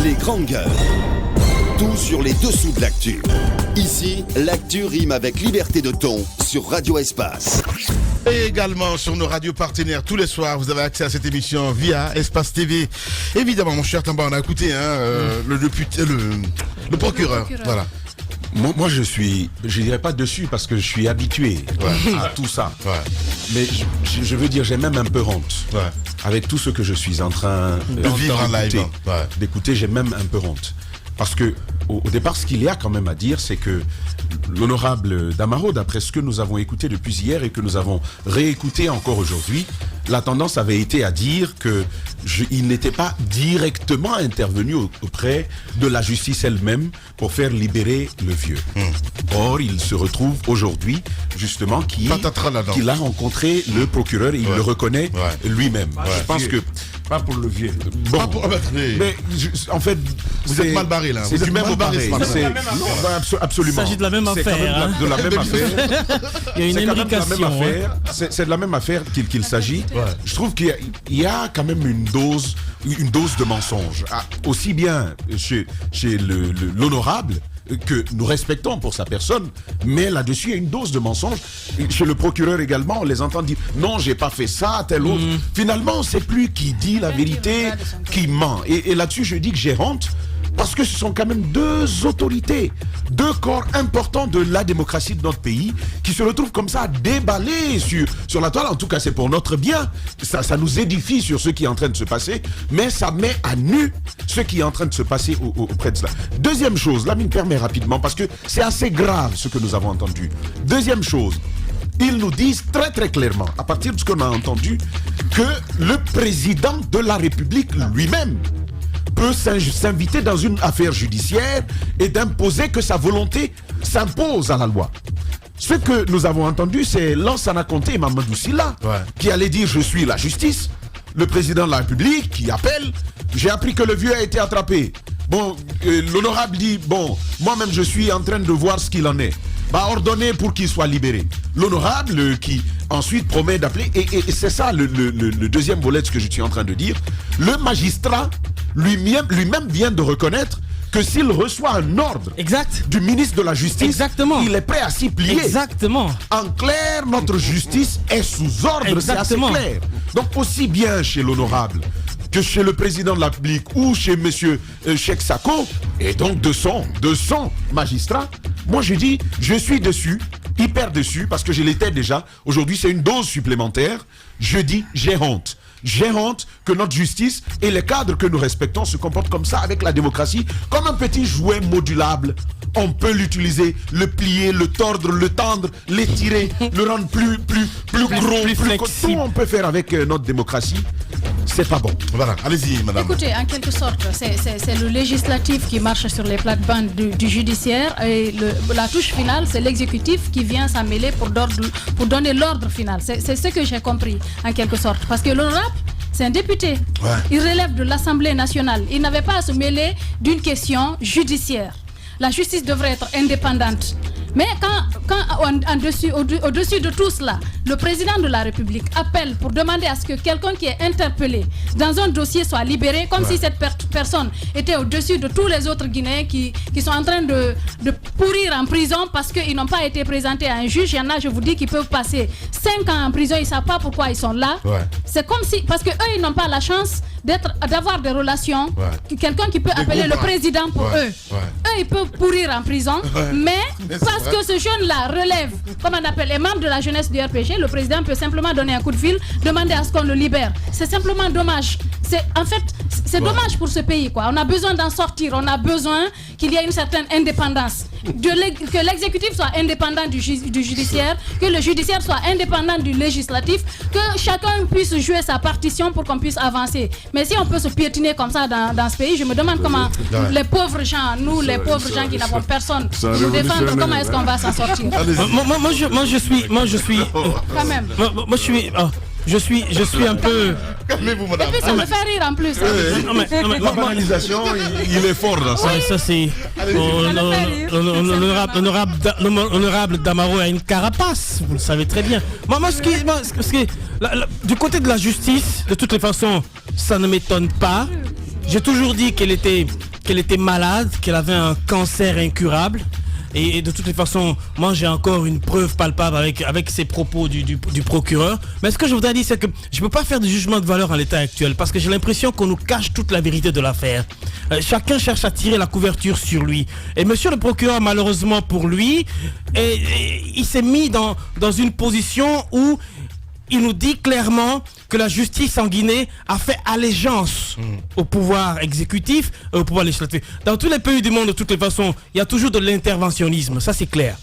Les grandes gueules. Tout sur les dessous de l'actu. Ici, l'actu rime avec liberté de ton sur Radio Espace. Et également sur nos radios partenaires tous les soirs, vous avez accès à cette émission via Espace TV. Évidemment, mon cher Tamba, on a écouté le procureur. Voilà. Moi, je dirais pas dessus parce que je suis habitué à tout ça. Ouais. Mais je veux dire, j'ai même un peu honte. Ouais. Avec tout ce que je suis en train de vivre en live. D'écouter, j'ai même un peu honte. Parce que au départ, ce qu'il y a quand même à dire, c'est que l'honorable Damaro, d'après ce que nous avons écouté depuis hier et que nous avons réécouté encore aujourd'hui, la tendance avait été à dire qu'il n'était pas directement intervenu auprès de la justice elle-même pour faire libérer le vieux. Or, il se retrouve aujourd'hui, justement, qu'il a rencontré le procureur et il le reconnaît lui-même. Je pense que... Pas pour le vieux. Bon, mais en fait, vous êtes mal barré là. C'est du même barré. Absolument. Il s'agit de la même affaire. De la même affaire. Il y a une imbrication. C'est de la même affaire qu'il s'agit. Ouais. Je trouve qu'il y a quand même une dose de mensonge. Aussi bien chez l'honorable, que nous respectons pour sa personne, mais là-dessus, il y a une dose de mensonge. Chez le procureur également, on les entend dire « Non, j'ai pas fait ça, tel autre. » Finalement, on ne sait plus qui dit la vérité, qui ment. Et là-dessus, je dis que j'ai honte, parce que ce sont quand même deux autorités, deux corps importants de la démocratie de notre pays qui se retrouvent comme ça déballés sur la toile. En tout cas, c'est pour notre bien. Ça nous édifie sur ce qui est en train de se passer, mais ça met à nu ce qui est en train de se passer auprès de cela. Deuxième chose, là, il me permet rapidement, parce que c'est assez grave ce que nous avons entendu. Deuxième chose, ils nous disent très très clairement, à partir de ce qu'on a entendu, que le président de la République lui-même peut s'inviter dans une affaire judiciaire et d'imposer que sa volonté s'impose à la loi. Ce que nous avons entendu, c'est Lansana Conté et Mamadou Sylla qui allaient dire « je suis la justice ». Le président de la République qui appelle « j'ai appris que le vieux a été attrapé ». Bon, l'honorable dit « bon, moi-même je suis en train de voir ce qu'il en est ». Bah, ordonné pour qu'il soit libéré. L'honorable qui ensuite promet d'appeler, et c'est ça le deuxième volet de ce que je suis en train de dire, le magistrat lui-même vient de reconnaître que s'il reçoit un ordre du ministre de la Justice, il est prêt à s'y plier. En clair, notre justice est sous ordre, c'est assez clair. Donc aussi bien chez l'honorable que chez le président de la République ou chez monsieur Cheikh Sako, et donc de son magistrat, moi je dis, je suis dessus, hyper dessus, parce que je l'étais déjà. Aujourd'hui, c'est une dose supplémentaire. Je dis, j'ai honte. J'ai honte que notre justice et les cadres que nous respectons se comportent comme ça avec la démocratie, comme un petit jouet modulable. On peut l'utiliser, le plier, le tordre, le tendre, l'étirer, le rendre plus gros, plus flexible. Tout on peut faire avec notre démocratie. C'est pas bon. Voilà, allez-y, madame. Écoutez, en quelque sorte, c'est le législatif qui marche sur les plates-bandes du judiciaire et la touche finale, c'est l'exécutif qui vient s'en mêler pour donner l'ordre final. C'est ce que j'ai compris, en quelque sorte. Parce que l'honorable, c'est un député. Il relève de l'Assemblée nationale. Il n'avait pas à se mêler d'une question judiciaire. La justice devrait être indépendante. Mais quand au-dessus de tout cela, le président de la République appelle pour demander à ce que quelqu'un qui est interpellé dans un dossier soit libéré, comme si cette personne était au-dessus de tous les autres Guinéens qui sont en train de pourrir en prison parce qu'ils n'ont pas été présentés à un juge. Il y en a, je vous dis, qui peuvent passer 5 ans en prison, ils ne savent pas pourquoi ils sont là. C'est comme si, parce qu'eux, ils n'ont pas la chance d'avoir des relations, quelqu'un qui peut appeler le président pour eux. Eux, ils peuvent pourrir en prison, mais parce que ce jeune-là relève, comme on appelle les membres de la jeunesse du RPG, le président peut simplement donner un coup de fil, demander à ce qu'on le libère. C'est simplement dommage. C'est dommage pour ce pays, quoi. On a besoin d'en sortir, on a besoin qu'il y ait une certaine indépendance. Que l'exécutif soit indépendant du judiciaire, que le judiciaire soit indépendant du législatif, que chacun puisse jouer sa partition pour qu'on puisse avancer. Mais si on peut se piétiner comme ça dans ce pays, je me demande comment les pauvres gens, nous les pauvres gens qui n'avons personne, nous défendre, comment est-ce qu'on va s'en sortir? Moi je suis quand même. Je suis un peu... Calmez-vous, madame. Et puis ça me fait rire en plus. La banalisation, il est fort dans ça. Ça c'est... L'honorable Damaro a une carapace, vous le savez très bien. Du côté de la justice, de toutes les façons, ça ne m'étonne pas. J'ai toujours dit qu'elle était qu'elle était malade, qu'elle avait un cancer incurable. Et de toutes les façons, moi j'ai encore une preuve palpable avec ces propos du procureur. Mais ce que je voudrais dire, c'est que je ne peux pas faire de jugement de valeur en l'état actuel, parce que j'ai l'impression qu'on nous cache toute la vérité de l'affaire. Chacun cherche à tirer la couverture sur lui. Et monsieur le procureur, malheureusement pour lui, il s'est mis dans une position où il nous dit clairement que la justice en Guinée a fait allégeance au pouvoir exécutif et au pouvoir législatif. Dans tous les pays du monde, de toutes les façons, il y a toujours de l'interventionnisme, ça c'est clair.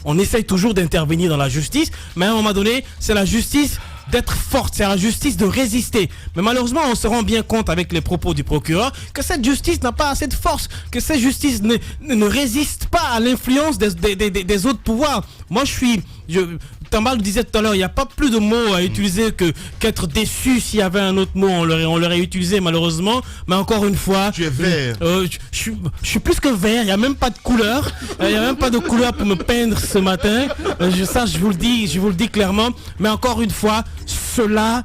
On essaye toujours d'intervenir dans la justice, mais à un moment donné, c'est la justice d'être forte, c'est à la justice de résister. Mais malheureusement, on se rend bien compte avec les propos du procureur que cette justice n'a pas assez de force, que cette justice ne résiste pas à l'influence des autres pouvoirs. Moi, Tambal disait tout à l'heure, il n'y a pas plus de mots à utiliser qu'être déçu. S'il y avait un autre mot, on l'aurait utilisé malheureusement. Mais encore une fois, tu es vert. Je suis plus que vert. Il n'y a même pas de couleur. Il n'y a même pas de couleur pour me peindre ce matin. Ça, je vous le dis clairement. Mais encore une fois, cela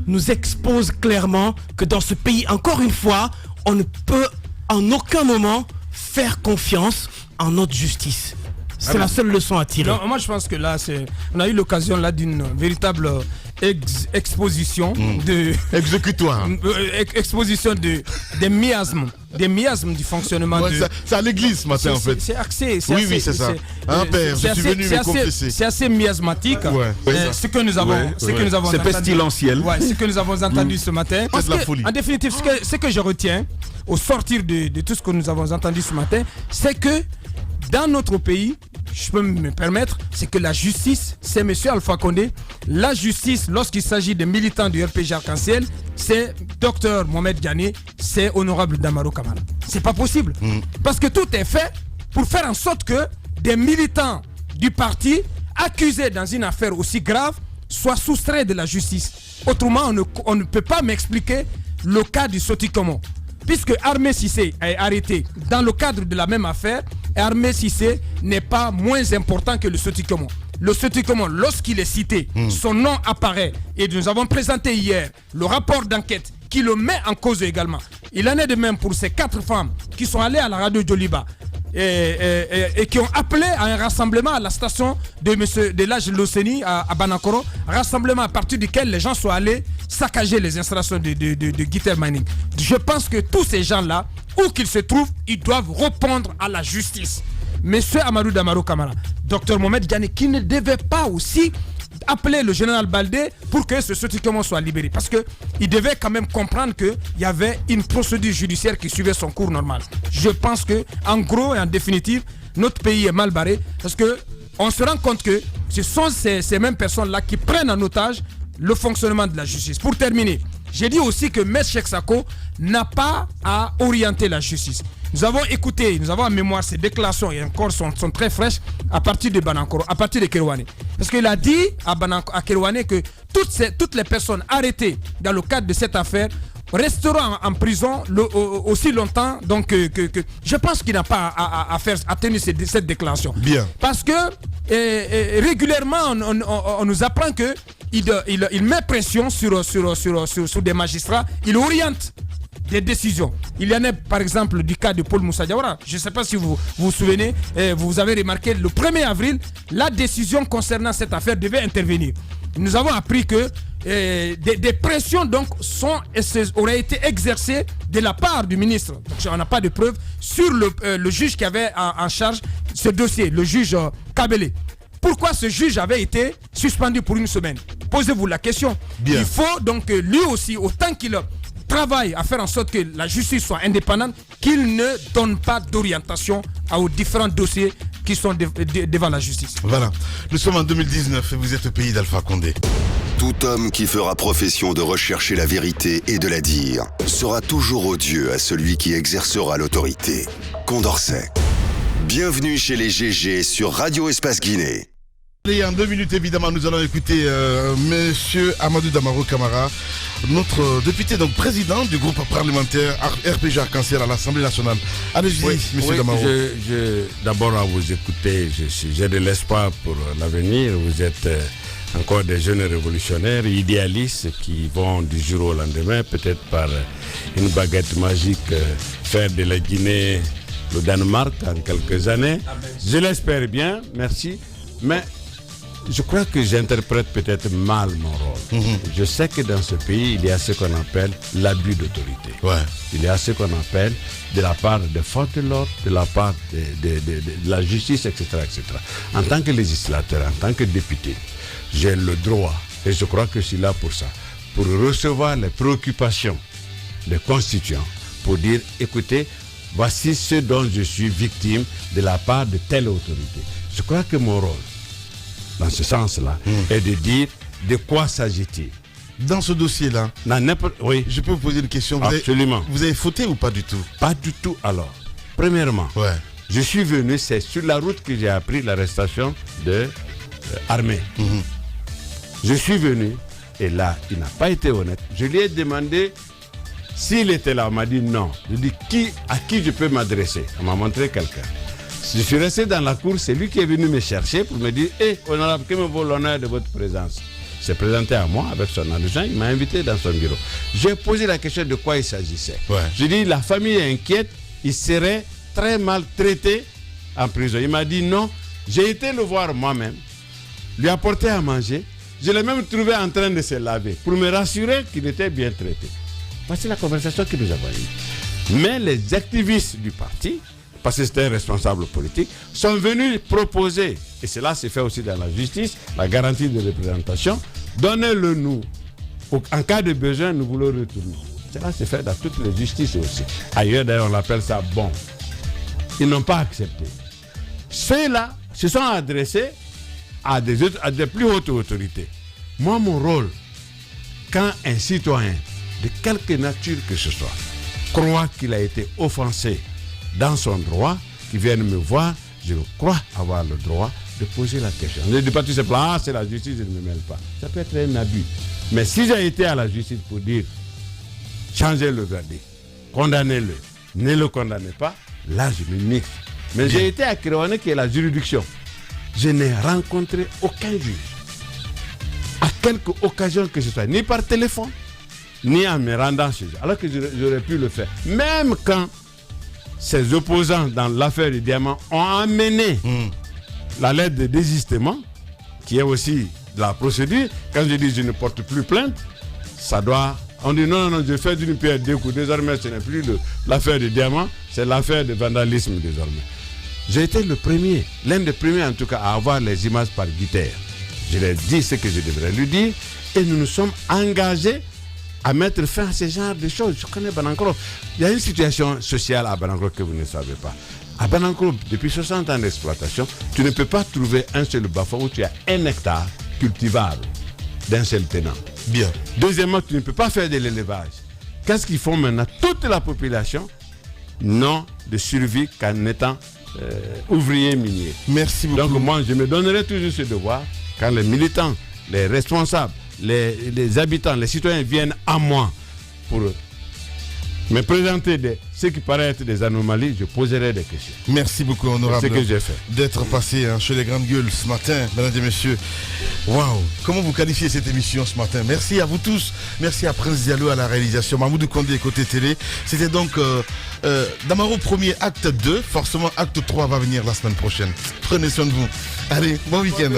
nous expose clairement que dans ce pays, encore une fois, on ne peut en aucun moment faire confiance en notre justice. C'est la seule leçon à tirer. Non, moi je pense que là, on a eu l'occasion là d'une véritable exposition de exécutoire. Exposition des miasmes du fonctionnement de... C'est à l'église ce matin en fait. C'est axé. Oui, c'est ça. Père, je suis venu me confesser. C'est assez miasmatique. Ce que nous avons c'est pestilentiel. Ce que nous avons entendu ce matin. C'est de la folie. En définitive, ce que je retiens au sortir de tout ce que nous avons entendu ce matin, c'est que dans notre pays, je peux me permettre, c'est que la justice, c'est M. Alpha Condé. La justice, lorsqu'il s'agit des militants du RPG Arc-en-Ciel, c'est Dr Mohamed Diané, c'est Honorable Damaro Camara. C'est pas possible. Parce que tout est fait pour faire en sorte que des militants du parti accusés dans une affaire aussi grave soient soustraits de la justice. Autrement, on ne peut pas m'expliquer le cas du Sotikomo. Puisque Armé Cissé est arrêté dans le cadre de la même affaire, Armé Cissé n'est pas moins important que le Sotikomo. Le Sotikomo, lorsqu'il est cité, son nom apparaît. Et nous avons présenté hier le rapport d'enquête qui le met en cause également. Il en est de même pour ces 4 femmes qui sont allées à la radio Djoliba et qui ont appelé à un rassemblement à la station de l'âge Loseni à Banakoro, rassemblement à partir duquel les gens sont allés saccager les installations de Guitar Mining. Je pense que tous ces gens-là, où qu'ils se trouvent, ils doivent répondre à la justice. Monsieur Amadou Damaro Camara, Dr Mohamed Diané, qui ne devait pas aussi appeler le général Baldé pour que ce Sotikomo soit libéré. Parce qu'il devait quand même comprendre qu'il y avait une procédure judiciaire qui suivait son cours normal. Je pense que, en gros et en définitive, notre pays est mal barré parce qu'on se rend compte que ce sont ces mêmes personnes-là qui prennent en otage le fonctionnement de la justice. Pour terminer, j'ai dit aussi que M. Cheikh Sako n'a pas à orienter la justice. Nous avons écouté, nous avons en mémoire ces déclarations et encore sont très fraîches à partir de Banankoro, à partir de Kerouané. Parce qu'il a dit à Kerouané que toutes les personnes arrêtées dans le cadre de cette affaire resteront en prison aussi longtemps. Donc, je pense qu'il n'a pas à tenir cette déclaration. Bien. Parce que régulièrement, on nous apprend que il met pression sur des magistrats, il oriente des décisions. Il y en a par exemple du cas de Paul Moussa Diawara. Je ne sais pas si vous vous souvenez, vous avez remarqué le 1er avril, la décision concernant cette affaire devait intervenir. Nous avons appris que des pressions donc auraient été exercées de la part du ministre. Donc on n'a pas de preuves sur le juge qui avait en charge ce dossier, le juge Kabele. Pourquoi ce juge avait été suspendu pour une semaine? Posez-vous la question. Bien. Il faut donc lui aussi, autant qu'il travaille à faire en sorte que la justice soit indépendante, qu'il ne donne pas d'orientation aux différents dossiers qui sont devant la justice. Voilà. Nous sommes en 2019 et vous êtes au pays d'Alpha Condé. Tout homme qui fera profession de rechercher la vérité et de la dire sera toujours odieux à celui qui exercera l'autorité. Condorcet. Bienvenue chez les GG sur Radio Espace Guinée. Et en 2 minutes, évidemment, nous allons écouter Monsieur Amadou Damaro Camara, notre député, donc président du groupe parlementaire RPG Arc-en-Ciel à l'Assemblée nationale. Allez-y, Monsieur Damaro. D'abord, à vous écouter, j'ai de l'espoir pour l'avenir. Vous êtes encore des jeunes révolutionnaires, idéalistes qui vont du jour au lendemain, peut-être par une baguette magique, faire de la Guinée le Danemark en quelques années. Je l'espère bien, merci. Mais je crois que j'interprète peut-être mal mon rôle. Je sais que dans ce pays, il y a ce qu'on appelle l'abus d'autorité. Ouais. Il y a ce qu'on appelle de la part des forces de l'ordre, de la part de la justice, etc., etc. En tant que législateur, en tant que député, j'ai le droit, et je crois que je suis là pour ça, pour recevoir les préoccupations des constituants, pour dire, écoutez, voici ce dont je suis victime de la part de telle autorité. Je crois que mon rôle, dans ce sens-là, est de dire de quoi s'agit-il. Dans ce dossier-là, Oui, je peux vous poser une question. absolument. Vous avez fauté ou pas du tout? Pas du tout alors. Premièrement, Ouais. je suis venu, c'est sur la route que j'ai appris l'arrestation de Armé. Je suis venu, et là, il n'a pas été honnête. Je lui ai demandé s'il était là. On m'a dit non. Je lui ai dit à qui je peux m'adresser. On m'a montré quelqu'un. Je suis resté dans la cour, c'est lui qui est venu me chercher pour me dire honorable, que me vaut l'honneur de votre présence. Il s'est présenté à moi avec son adjoint, il m'a invité dans son bureau. J'ai posé la question de quoi il s'agissait. Ouais. J'ai dit la famille est inquiète, il serait très mal traité en prison. Il m'a dit non, j'ai été le voir moi-même, lui apporter à manger. Je l'ai même trouvé en train de se laver pour me rassurer qu'il était bien traité. Voici la conversation que nous avons eue. Mais les activistes du parti, parce que c'était un responsable politique, sont venus proposer, et cela se fait aussi dans la justice, la garantie de représentation, donnez-le nous. En cas de besoin, nous voulons retourner. Cela se fait dans toutes les justices aussi. Ailleurs, d'ailleurs, on appelle ça bon. Ils n'ont pas accepté. Ceux-là se sont adressés à des plus hautes autorités. Moi, mon rôle, quand un citoyen, de quelque nature que ce soit, croit qu'il a été offensé dans son droit, qui vienne me voir, je crois avoir le droit de poser la question. Je ne dis pas tout simplement, c'est la justice, je ne me mêle pas. Ça peut être un abus. Mais si j'ai été à la justice pour dire, changez le verdict, condamnez-le, ne le condamnez pas, là je me mixe. Mais j'ai été à Kérouané, qui est la juridiction. Je n'ai rencontré aucun juge, à quelque occasion que ce soit, ni par téléphone, ni en me rendant chez eux, alors que j'aurais pu le faire. Même quand ses opposants dans l'affaire du diamant ont amené la lettre de désistement, qui est aussi la procédure. Quand je dis je ne porte plus plainte, ça doit... On dit non, je fais d'une pierre deux coups. Désormais, ce n'est plus l'affaire du diamant, c'est l'affaire de vandalisme désormais. J'ai été le premier, l'un des premiers en tout cas, à avoir les images par Guitère. Je lui ai dit ce que je devrais lui dire et nous nous sommes engagés à mettre fin à ce genre de choses. Je connais Banankoro. Il y a une situation sociale à Banankoro que vous ne savez pas. À Banankoro, depuis 60 ans d'exploitation, tu ne peux pas trouver un seul bas-fond où tu as 1 hectare cultivable d'un seul tenant. Bien. Deuxièmement, tu ne peux pas faire de l'élevage. Qu'est-ce qu'ils font maintenant? Toute la population n'ont de survie qu'en étant ouvrier minier. Merci beaucoup. Donc moi, je me donnerai toujours ce devoir quand les militants, les responsables, les habitants, les citoyens viennent à moi pour me présenter ce qui paraît être des anomalies, je poserai des questions. Merci beaucoup, honorable. C'est ce que j'ai fait. D'être passé chez les grandes gueules ce matin, mesdames et messieurs. Waouh, comment vous qualifiez cette émission ce matin? Merci à vous tous. Merci à Prince Diallo à la réalisation. Mamoudou Kondé côté télé. C'était donc Damaro premier, acte 2. Forcément, acte 3 va venir la semaine prochaine. Prenez soin de vous. Allez, bon week-end.